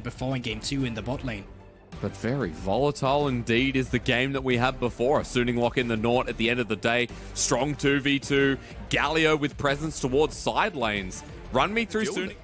before in game 2 in the bot lane. But very volatile indeed is the game that we had before. Suning lock in the Naught at the end of the day. Strong 2v2. Galio with presence towards side lanes. Run me through Suning.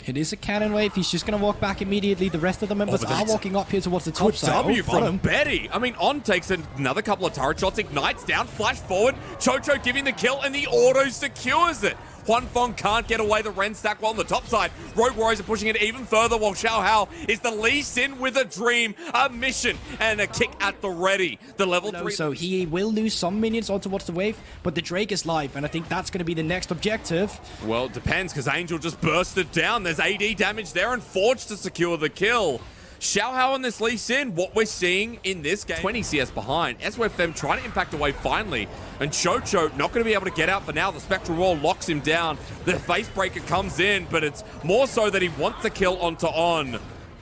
It is a cannon wave. He's just going to walk back immediately. The rest of the members are walking up here towards the top side. W from Betty. I mean, On takes another couple of turret shots, ignites down, flash forward. Chocho giving the kill, and the auto secures it. Huanfeng can't get away the Ren stack while on the top side. Rogue Warriors are pushing it even further while Xiao Hao is the Lee Sin with a dream, a mission, and a kick at the ready. The level 3. So he will lose some minions on towards the wave, but the Drake is live, and I think that's going to be the next objective. Well, it depends, because Angel just bursted down. There's AD damage there, and Forge to secure the kill. Xiao Hao on this Lee Sin, what we're seeing in this game. 20 CS behind. SOFM trying to impact away finally. And Chocho not going to be able to get out for now. The Spectral Wall locks him down. The Face Breaker comes in, but it's more so that he wants the kill onto On,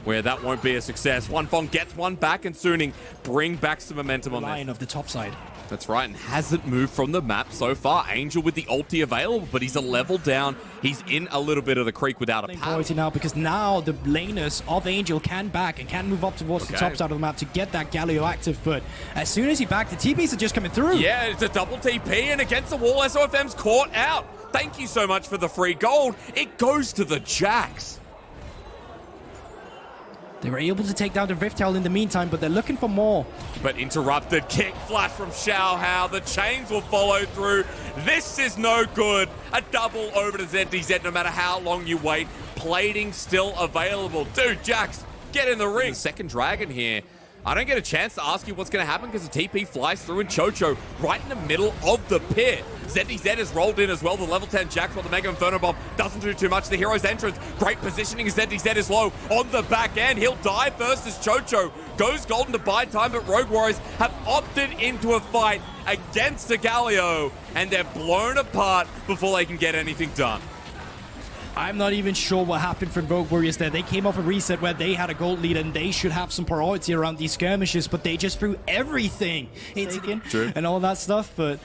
where that won't be a success. Huanfeng gets one back, and Suning bring back some momentum on line of the top side. That's right, and hasn't moved from the map so far. Angel with the ulti available, but he's a level down. He's in a little bit of the creek without a priority now, because now the laners of Angel can back and can move up towards the top side of the map to get that Galio active. But as soon as he backed, the TPs are just coming through. Yeah, it's a double TP, and against the wall, SOFM's caught out. Thank you so much for the free gold. It goes to the Jacks. They were able to take down the Rift Herald in the meantime, but they're looking for more. But interrupted, kick flash from Xiao Hao. The chains will follow through. This is no good. A double over to ZDZ no matter how long you wait. Plating still available. Dude, Jax, get in the ring. The second dragon here. I don't get a chance to ask you what's going to happen because the TP flies through, and Chocho right in the middle of the pit. ZDZ has rolled in as well. The level 10 Jax, while the Mega Inferno Bomb doesn't do too much. The hero's entrance, great positioning as ZDZ is low on the back end. He'll die first as Chocho goes golden to buy time, but Rogue Warriors have opted into a fight against the Galio, and they're blown apart before they can get anything done. I'm not even sure what happened from Rogue Warriors there. They came off a reset where they had a gold lead and they should have some priority around these skirmishes, but they just threw everything into and all that stuff. But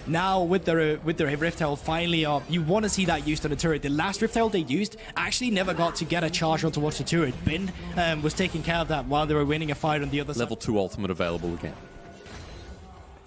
now with the Rift Herald finally up, you want to see that used on the turret. The last Rift Herald they used actually never got to get a charge on towards the turret. Ben was taking care of that while they were winning a fight on the other side. Level 2 ultimate available again.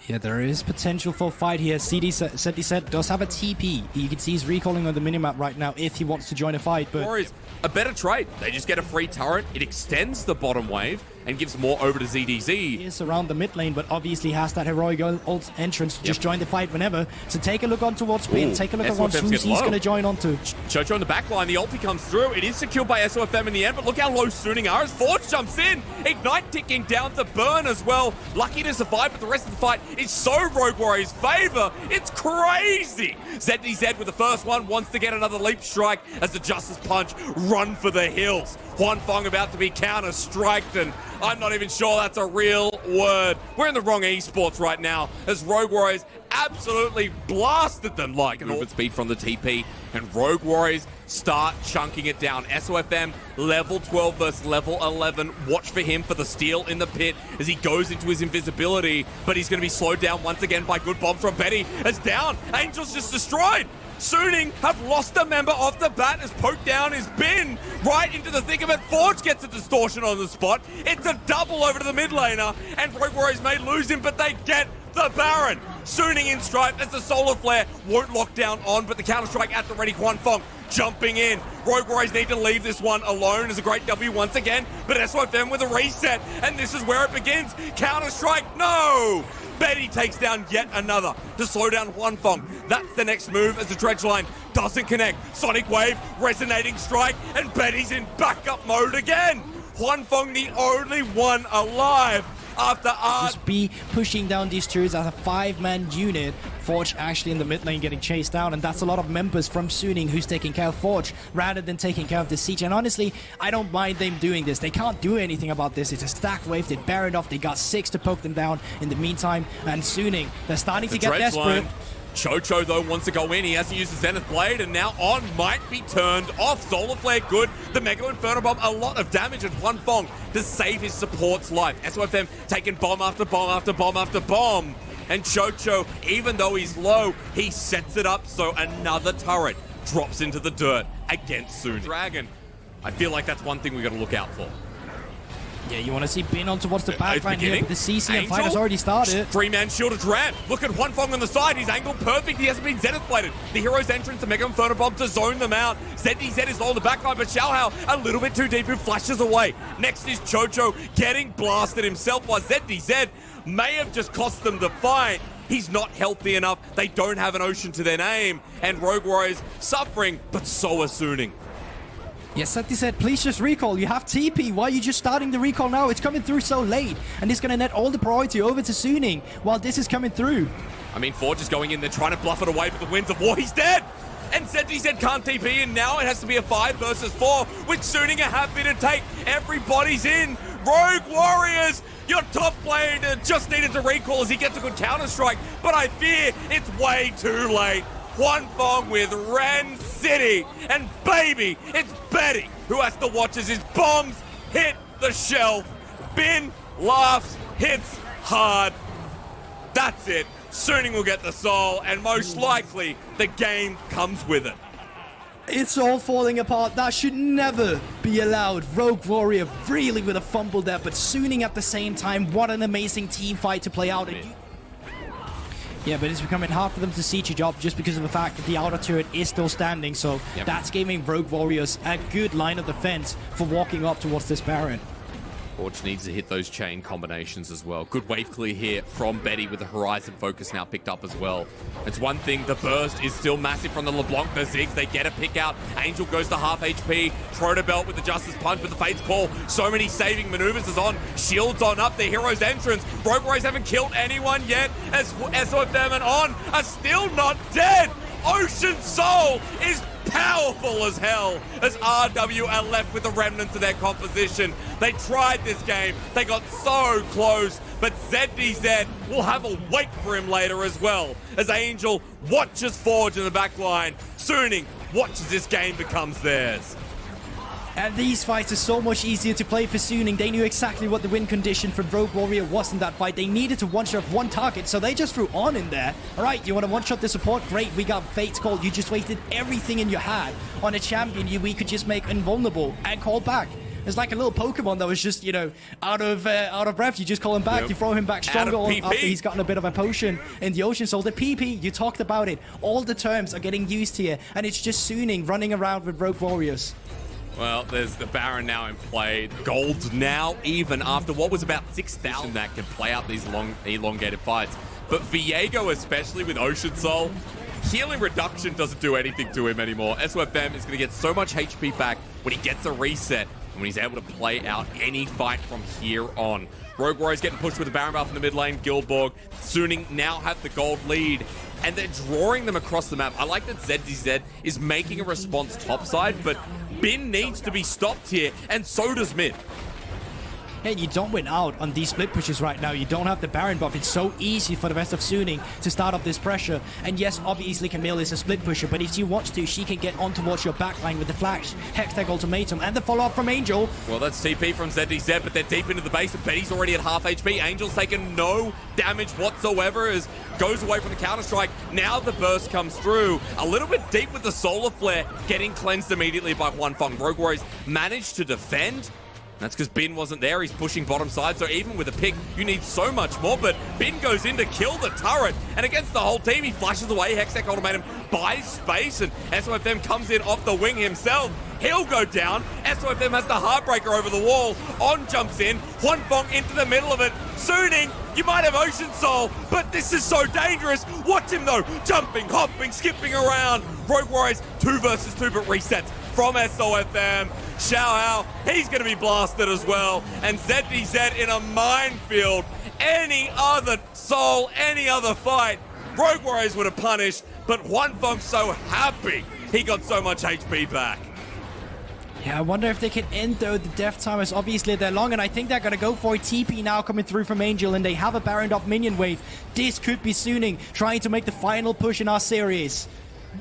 Yeah, there is potential for a fight here. ZDZ does have a TP. You can see he's recalling on the minimap right now if he wants to join a fight. But Warriors, a better trade. They just get a free turret. It extends the bottom wave and gives more over to ZDZ. He is around the mid lane, but obviously has that heroic ult entrance to just join the fight whenever. So take a look on towards Spin. Take a look at what Suzy's going to join onto. Chocho on the back line. The ulti comes through. It is secured by SOFM in the end, but look how low Suning are as Forge jumps in. Ignite ticking down to burn as well. Lucky to survive, but the rest of the fight is so Rogue Warriors' favor. It's crazy. ZDZ with the first one wants to get another leap strike as the Justice Punch run for the hills. Huanfeng about to be counter-striked, and I'm not even sure that's a real word. We're in the wrong esports right now as Rogue Warriors absolutely blasted them like an orbit speed from the TP, and Rogue Warriors start chunking it down. SOFM level 12 versus level 11. Watch for him for the steal in the pit as he goes into his invisibility, but he's going to be slowed down once again by good bombs from Betty. As down, Angel's just destroyed. Suning have lost a member off the bat as poked down his bin right into the thick of it. Forge gets a distortion on the spot. It's a double over to the mid laner, and Rogue Warriors may lose him, but they get the Baron. Suning in stripe as the Solar Flare won't lock down On, but the Counter-Strike at the ready. Huanfeng jumping in. Rogue Warriors need to leave this one alone as a great W once again, but SOFM with a reset, and this is where it begins. Counter-Strike, no! Betty takes down yet another to slow down Huanfeng. That's the next move as the dredge line doesn't connect. Sonic Wave, resonating strike, and Betty's in backup mode again. Huanfeng the only one alive after Art. Just be pushing down these turrets as a 5-man unit. Forge actually in the mid lane getting chased down, and that's a lot of members from Suning who's taking care of Forge rather than taking care of the siege. And honestly, I don't mind them doing this. They can't do anything about this. It's a stack wave. They buried off. They got 6 to poke them down in the meantime. And Suning, they're starting to get desperate. Chocho, though, wants to go in. He hasn't used the Zenith Blade, and now On might be turned off. Solar Flare good. The Mega Inferno Bomb, a lot of damage at Huanfeng to save his support's life. SOFM taking bomb after bomb after bomb after bomb. And Chocho, even though he's low, he sets it up so another turret drops into the dirt against Suning. Dragon I feel like that's one thing we got to look out for. Yeah, you want to see Bin on towards the back line here, but the CCM Angel, fight has already started. Three-man shield is ran. Look at Huanfeng on the side. He's angled perfect. He hasn't been Zenith plated. The hero's entrance, the Mega Inferno Bomb to zone them out. ZDZ is low on the back line, but Xiaohao a little bit too deep, who flashes away. Next is Chocho getting blasted himself, while ZDZ may have just cost them the fight. He's not healthy enough. They don't have an Ocean to their name, and Rogue Warriors suffering, but so are Suning. Yes, Seti said, please just recall. You have TP. Why are you just starting the recall now? It's coming through so late. And it's going to net all the priority over to Suning while this is coming through. I mean, Forge is going in there trying to bluff it away, but the Winds of War, he's dead! And ZDZ can't TP, and now it has to be a 5 versus 4, which Suning are happy to take. Everybody's in. Rogue Warriors, your top player just needed to recall as he gets a good counter-strike, but I fear it's way too late. Huanfeng with Ren City, and baby, it's Betty who has to watch as his bombs hit the shelf. Bin laughs, hits hard. That's it. Suning will get the soul, and most likely the game comes with it. It's all falling apart. That should never be allowed. Rogue Warrior really with a fumble there, but Suning at the same time. What an amazing team fight to play out. Yeah, but it's becoming hard for them to siege a job just because of the fact that the outer turret is still standing. So that's giving Rogue Warriors a good line of defense for walking up towards this Baron. Forge needs to hit those chain combinations as well. Good wave clear here from Betty with the Horizon focus now picked up as well. It's one thing, the burst is still massive from the LeBlanc, the Ziggs, they get a pick out. Angel goes to half HP, Trotobelt with the Justice Punch, but the Fate's Call, so many saving maneuvers is on. Shields on up, the hero's entrance. Rogue Warriors haven't killed anyone yet, as SOFM and On are still not dead. Ocean Soul is powerful as hell as RW are left with the remnants of their composition. They tried this game, they got so close, but ZDZ will have a wait for him later as well, as Angel watches Forge in the back line. Suning watches this game becomes theirs. And these fights are so much easier to play for Suning. They knew exactly what the win condition for Rogue Warrior was in that fight. They needed to one-shot one target, so they just threw On in there. All right, you want to one-shot the support? Great, we got Fate's Call. You just wasted everything in your had on a champion we could just make invulnerable and call back. It's like a little Pokemon that was just, you know, out of breath. You just call him back, you throw him back stronger after he's gotten a bit of a potion in the Ocean Soul. The PP, you talked about it. All the terms are getting used here, and it's just Suning running around with Rogue Warriors. Well, there's the Baron now in play. Gold now even after what was about 6,000 that can play out these long, elongated fights. But Viego, especially with Ocean Soul, healing reduction doesn't do anything to him anymore. SOFM is going to get so much HP back when he gets a reset and when he's able to play out any fight from here on. Rogue Warriors getting pushed with the Baron buff in the mid lane. Guildborg, Suning now have the gold lead, and they're drawing them across the map. I like that ZDZ is making a response topside, but Bin needs to be stopped here, and so does mid. Hey, you don't win out on these split pushes right now. You don't have the Baron buff. It's so easy for the rest of Suning to start up this pressure. And yes, obviously Camille is a split pusher, but if she wants to, she can get on towards your backline with the Flash, Hextech Ultimatum, and the follow-up from Angel. Well, that's TP from ZDZ, but they're deep into the base, and Betty's already at half HP. Angel's taken no damage whatsoever as goes away from the counter-strike. Now the burst comes through. A little bit deep with the Solar Flare, getting cleansed immediately by Huanfeng. Rogue Warriors managed to defend. That's because Bin wasn't there. He's pushing bottom side, so even with a pick, you need so much more. But Bin goes in to kill the turret, and against the whole team, he flashes away. Hextech Ultimatum buys space, and SOFM comes in off the wing himself. He'll go down. SOFM has the Heartbreaker over the wall. On jumps in. Huanfeng into the middle of it. Suning, you might have Ocean Soul, but this is so dangerous. Watch him though. Jumping, hopping, skipping around. Rogue Warriors 2 versus 2, but resets from SOFM. Xiaohao, he's going to be blasted as well. And ZDZ in a minefield. Any other soul, any other fight, Rogue Warriors would have punished, but Huanfeng's so happy he got so much HP back. Yeah, I wonder if they can end, though. The death time is obviously they're long, and I think they're going to go for a TP now coming through from Angel, and they have a Baron up minion wave. This could be Suning trying to make the final push in our series.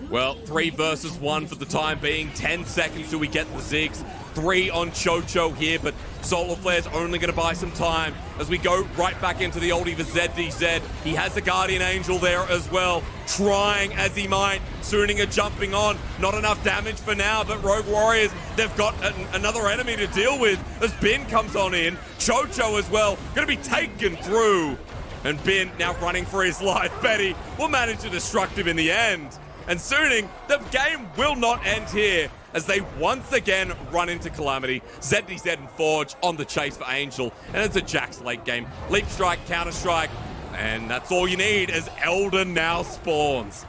Well, 3 versus 1 for the time being. 10 seconds till we get the Ziggs. 3 on Chocho here, but Solar Flare's only going to buy some time as we go right back into the oldie for ZDZ. He has the Guardian Angel there as well, trying as he might. Suning jumping on. Not enough damage for now, but Rogue Warriors, they've got another enemy to deal with as Bin comes on in. Chocho as well, going to be taken through. And Bin now running for his life. Betty will manage to destruct him in the end. And Suning, the game will not end here as they once again run into Calamity. ZDZ and Forge on the chase for Angel. And it's a Jax late game. Leap strike, counter strike. And that's all you need as Elder now spawns.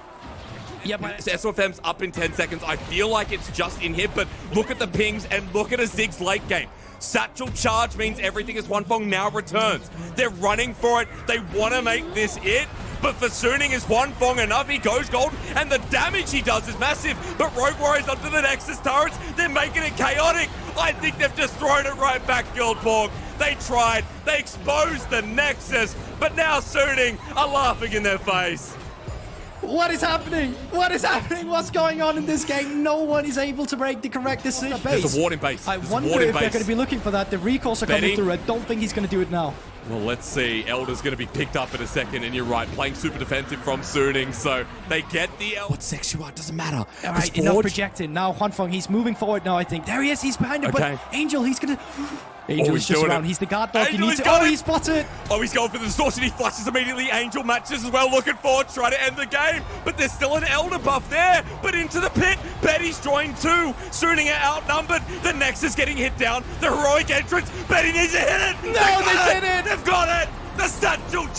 Yeah, but SOFM's up in 10 seconds. I feel like it's just in here, but look at the pings and look at a Ziggs late game. Satchel charge means everything as Huanfeng now returns. They're running for it. They want to make this it. But for Suning, is Huanfeng enough? He goes gold, and the damage he does is massive. But Rogue Warriors onto the Nexus turrets, they're making it chaotic. I think they've just thrown it right back, Guildborg. They tried, they exposed the Nexus, but now Suning are laughing in their face. what is happening? What is happening? What's going on in this game? No one is able to break the correct decision. There's a warding base. I wonder if they're going to be looking for that. The recalls are coming through. I don't think he's going to do it now. Well, let's see. Elder's going to be picked up in a second, and you're right, playing super defensive from Suning, so they get the What sex you are, doesn't matter. All right, enough projecting. Now, Huanfeng, he's moving forward now, I think. There he is, he's behind him, but Angel, he's going to... Angel is just around. He's the guard dog. He needs to... he spotted it. Oh, he's going for the distortion. He flushes immediately. Angel matches as well, looking forward, trying to end the game. But there's still an Elder buff there. But into the pit, Betty's joined too. Suning are outnumbered. The Nexus getting hit down. The heroic entrance. Betty needs to hit it. No, they did it. They've got it. The Satchel charge.